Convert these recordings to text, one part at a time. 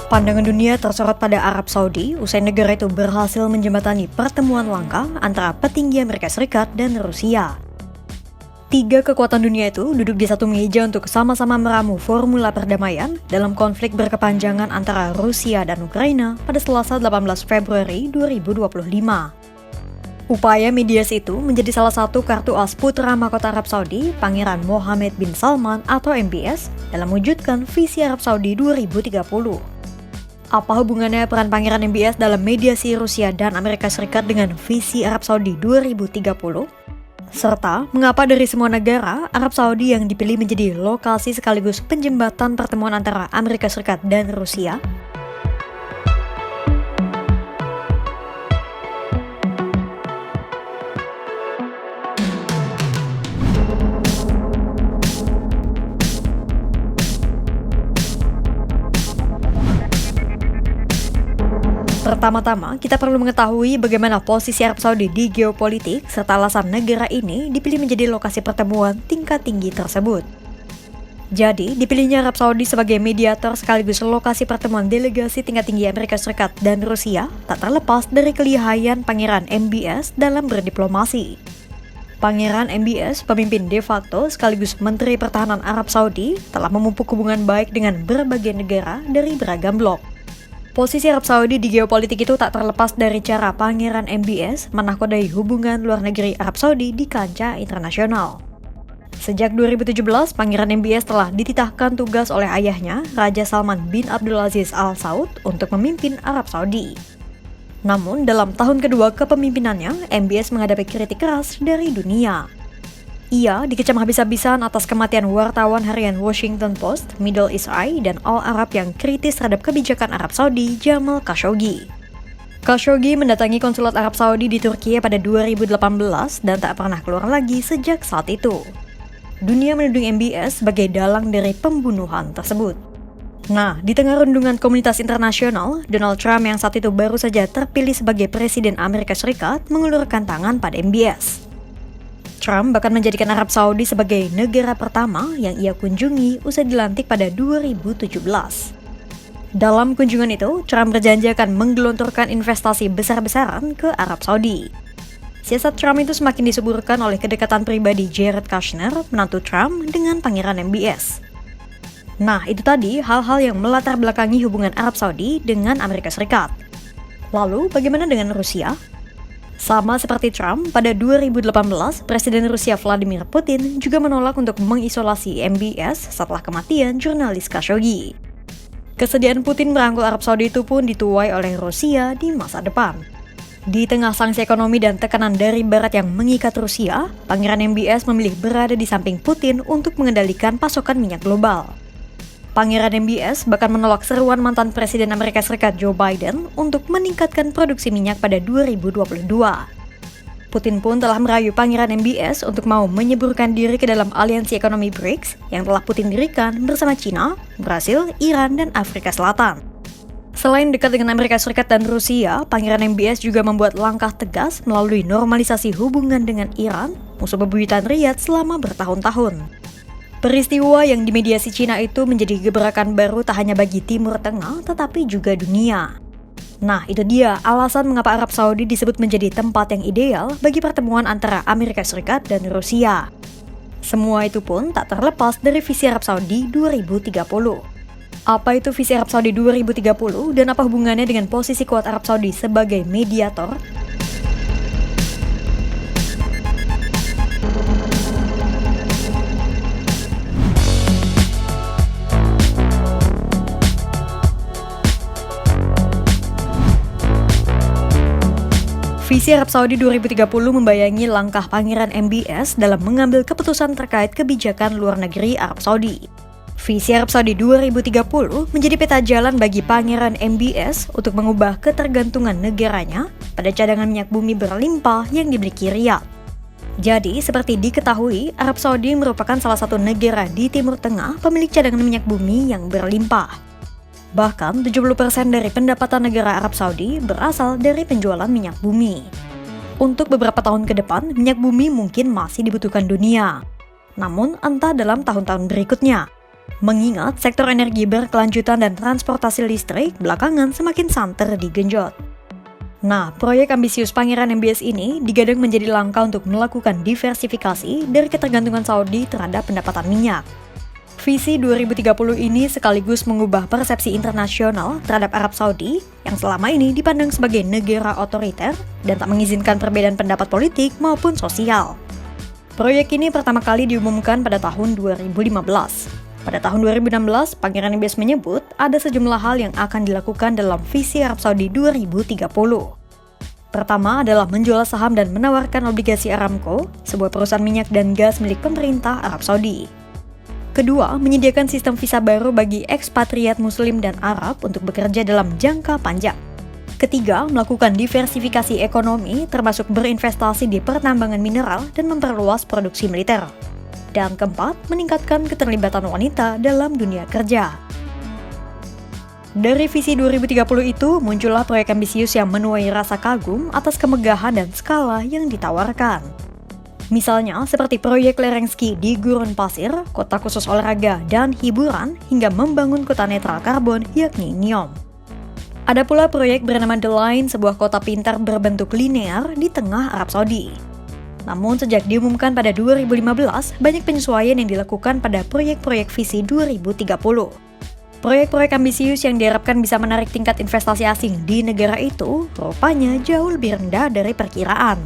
Pandangan dunia tersorot pada Arab Saudi usai negara itu berhasil menjembatani pertemuan langka antara petinggi Amerika Serikat dan Rusia. Tiga kekuatan dunia itu duduk di satu meja untuk sama-sama meramu formula perdamaian dalam konflik berkepanjangan antara Rusia dan Ukraina pada Selasa 18 Februari 2025. Upaya mediasi itu menjadi salah satu kartu as putra mahkota Arab Saudi, Pangeran Mohammed bin Salman atau MBS, dalam mewujudkan visi Arab Saudi 2030. Apa hubungannya peran Pangeran MBS dalam mediasi Rusia dan Amerika Serikat dengan visi Arab Saudi 2030? Serta, mengapa dari semua negara, Arab Saudi yang dipilih menjadi lokasi sekaligus penjembatan pertemuan antara Amerika Serikat dan Rusia? Pertama-tama, kita perlu mengetahui bagaimana posisi Arab Saudi di geopolitik serta alasan negara ini dipilih menjadi lokasi pertemuan tingkat tinggi tersebut. Jadi, dipilihnya Arab Saudi sebagai mediator sekaligus lokasi pertemuan delegasi tingkat tinggi Amerika Serikat dan Rusia tak terlepas dari kelihayan Pangeran MBS dalam berdiplomasi. Pangeran MBS, pemimpin de facto sekaligus Menteri Pertahanan Arab Saudi, telah memupuk hubungan baik dengan berbagai negara dari beragam blok. Posisi Arab Saudi di geopolitik itu tak terlepas dari cara Pangeran MBS menakodai hubungan luar negeri Arab Saudi di kancah internasional. Sejak 2017, Pangeran MBS telah dititahkan tugas oleh ayahnya, Raja Salman bin Abdulaziz Al Saud, untuk memimpin Arab Saudi. Namun, dalam tahun kedua kepemimpinannya, MBS menghadapi kritik keras dari dunia. Ia dikecam habis-habisan atas kematian wartawan harian Washington Post, Middle East Eye, dan Al Arab yang kritis terhadap kebijakan Arab Saudi, Jamal Khashoggi. Khashoggi mendatangi konsulat Arab Saudi di Turki pada 2018 dan tak pernah keluar lagi sejak saat itu. Dunia menuding MBS sebagai dalang dari pembunuhan tersebut. Nah, di tengah rundungan komunitas internasional, Donald Trump yang saat itu baru saja terpilih sebagai Presiden Amerika Serikat mengulurkan tangan pada MBS. Trump bahkan menjadikan Arab Saudi sebagai negara pertama yang ia kunjungi usai dilantik pada 2017. Dalam kunjungan itu, Trump berjanji akan menggelontorkan investasi besar-besaran ke Arab Saudi. Siasat Trump itu semakin disuburkan oleh kedekatan pribadi Jared Kushner, menantu Trump, dengan Pangeran MBS. Nah, itu tadi hal-hal yang melatar belakangi hubungan Arab Saudi dengan Amerika Serikat. Lalu, bagaimana dengan Rusia? Sama seperti Trump, pada 2018, Presiden Rusia Vladimir Putin juga menolak untuk mengisolasi MBS setelah kematian jurnalis Khashoggi. Kesediaan Putin merangkul Arab Saudi itu pun dituai oleh Rusia di masa depan. Di tengah sanksi ekonomi dan tekanan dari Barat yang mengikat Rusia, Pangeran MBS memilih berada di samping Putin untuk mengendalikan pasokan minyak global. Pangeran MBS bahkan menolak seruan mantan Presiden Amerika Serikat Joe Biden untuk meningkatkan produksi minyak pada 2022. Putin pun telah merayu Pangeran MBS untuk mau menyeburkan diri ke dalam aliansi ekonomi BRICS yang telah Putin dirikan bersama China, Brasil, Iran, dan Afrika Selatan. Selain dekat dengan Amerika Serikat dan Rusia, Pangeran MBS juga membuat langkah tegas melalui normalisasi hubungan dengan Iran, musuh bebuyutan Riyadh selama bertahun-tahun. Peristiwa yang dimediasi Cina itu menjadi gebrakan baru tak hanya bagi Timur Tengah, tetapi juga dunia. Nah, itu dia alasan mengapa Arab Saudi disebut menjadi tempat yang ideal bagi pertemuan antara Amerika Serikat dan Rusia. Semua itu pun tak terlepas dari visi Arab Saudi 2030. Apa itu visi Arab Saudi 2030 dan apa hubungannya dengan posisi kuat Arab Saudi sebagai mediator? Visi Arab Saudi 2030 membayangi langkah Pangeran MBS dalam mengambil keputusan terkait kebijakan luar negeri Arab Saudi. Visi Arab Saudi 2030 menjadi peta jalan bagi Pangeran MBS untuk mengubah ketergantungan negaranya pada cadangan minyak bumi berlimpah yang dimiliki Riyadh. Jadi, seperti diketahui, Arab Saudi merupakan salah satu negara di Timur Tengah pemilik cadangan minyak bumi yang berlimpah. Bahkan 70% dari pendapatan negara Arab Saudi berasal dari penjualan minyak bumi. Untuk beberapa tahun ke depan, minyak bumi mungkin masih dibutuhkan dunia. Namun, entah dalam tahun-tahun berikutnya. Mengingat sektor energi berkelanjutan dan transportasi listrik belakangan semakin santer digenjot. Nah, proyek ambisius Pangeran MBS ini digadang menjadi langkah untuk melakukan diversifikasi dari ketergantungan Saudi terhadap pendapatan minyak. Visi 2030 ini sekaligus mengubah persepsi internasional terhadap Arab Saudi yang selama ini dipandang sebagai negara otoriter dan tak mengizinkan perbedaan pendapat politik maupun sosial. Proyek ini pertama kali diumumkan pada tahun 2015. Pada tahun 2016, Pangeran MBS menyebut ada sejumlah hal yang akan dilakukan dalam visi Arab Saudi 2030. Pertama adalah menjual saham dan menawarkan obligasi Aramco, sebuah perusahaan minyak dan gas milik pemerintah Arab Saudi. Kedua, menyediakan sistem visa baru bagi ekspatriat Muslim dan Arab untuk bekerja dalam jangka panjang. Ketiga, melakukan diversifikasi ekonomi termasuk berinvestasi di pertambangan mineral dan memperluas produksi militer. Dan keempat, meningkatkan keterlibatan wanita dalam dunia kerja. Dari visi 2030 itu, muncullah proyek ambisius yang menuai rasa kagum atas kemegahan dan skala yang ditawarkan. Misalnya, seperti proyek lereng ski di Gurun Pasir, kota khusus olahraga dan hiburan, hingga membangun kota netral karbon yakni NEOM. Ada pula proyek bernama The Line, sebuah kota pintar berbentuk linear di tengah Arab Saudi. Namun sejak diumumkan pada 2015, banyak penyesuaian yang dilakukan pada proyek-proyek visi 2030. Proyek-proyek ambisius yang diharapkan bisa menarik tingkat investasi asing di negara itu, rupanya jauh lebih rendah dari perkiraan.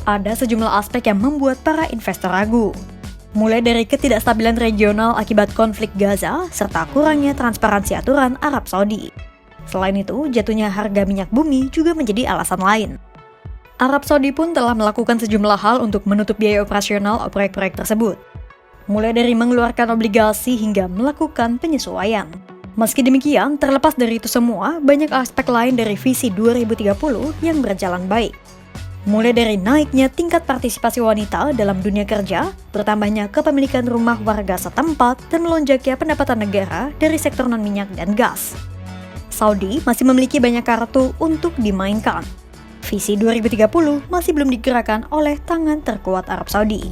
Ada sejumlah aspek yang membuat para investor ragu. Mulai dari ketidakstabilan regional akibat konflik Gaza, serta kurangnya transparansi aturan Arab Saudi. Selain itu, jatuhnya harga minyak bumi juga menjadi alasan lain. Arab Saudi pun telah melakukan sejumlah hal untuk menutup biaya operasional proyek-proyek tersebut. Mulai dari mengeluarkan obligasi hingga melakukan penyesuaian. Meski demikian, terlepas dari itu semua, banyak aspek lain dari visi 2030 yang berjalan baik. Mulai dari naiknya tingkat partisipasi wanita dalam dunia kerja, bertambahnya kepemilikan rumah warga setempat, dan melonjaknya pendapatan negara dari sektor non-minyak dan gas. Saudi masih memiliki banyak kartu untuk dimainkan. Visi 2030 masih belum digerakkan oleh tangan terkuat Arab Saudi.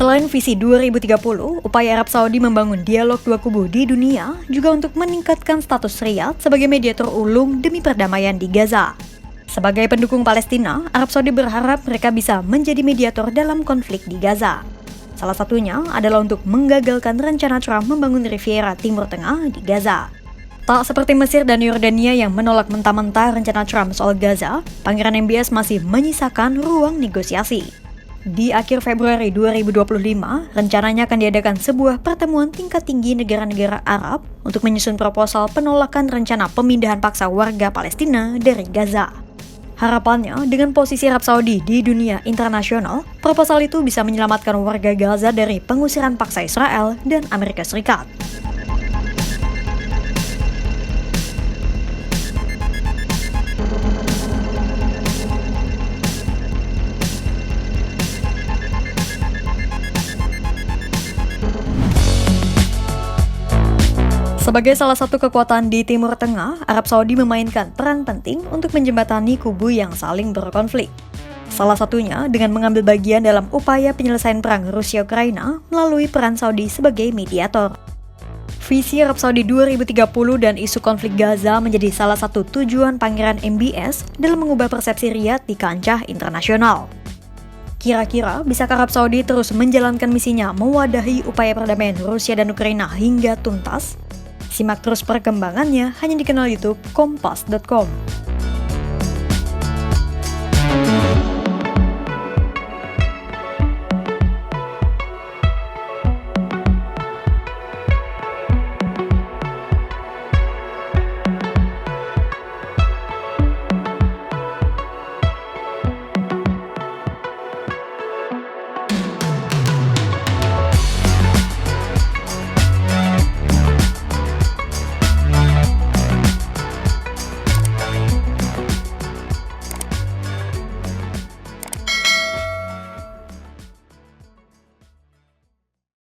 Selain visi 2030, upaya Arab Saudi membangun dialog dua kubu di dunia juga untuk meningkatkan status Riyadh sebagai mediator ulung demi perdamaian di Gaza. Sebagai pendukung Palestina, Arab Saudi berharap mereka bisa menjadi mediator dalam konflik di Gaza. Salah satunya adalah untuk menggagalkan rencana Trump membangun Riviera Timur Tengah di Gaza. Tak seperti Mesir dan Yordania yang menolak mentah-mentah rencana Trump soal Gaza, Pangeran MBS masih menyisakan ruang negosiasi. Di akhir Februari 2025, rencananya akan diadakan sebuah pertemuan tingkat tinggi negara-negara Arab untuk menyusun proposal penolakan rencana pemindahan paksa warga Palestina dari Gaza. Harapannya, dengan posisi Arab Saudi di dunia internasional, proposal itu bisa menyelamatkan warga Gaza dari pengusiran paksa Israel dan Amerika Serikat. Sebagai salah satu kekuatan di Timur Tengah, Arab Saudi memainkan peran penting untuk menjembatani kubu yang saling berkonflik. Salah satunya dengan mengambil bagian dalam upaya penyelesaian perang Rusia-Ukraina melalui peran Saudi sebagai mediator. Visi Arab Saudi 2030 dan isu konflik Gaza menjadi salah satu tujuan Pangeran MBS dalam mengubah persepsi Riyadh di kancah internasional. Kira-kira, bisakah Arab Saudi terus menjalankan misinya mewadahi upaya perdamaian Rusia dan Ukraina hingga tuntas? Simak terus perkembangannya hanya di kanal YouTube Kompas.com.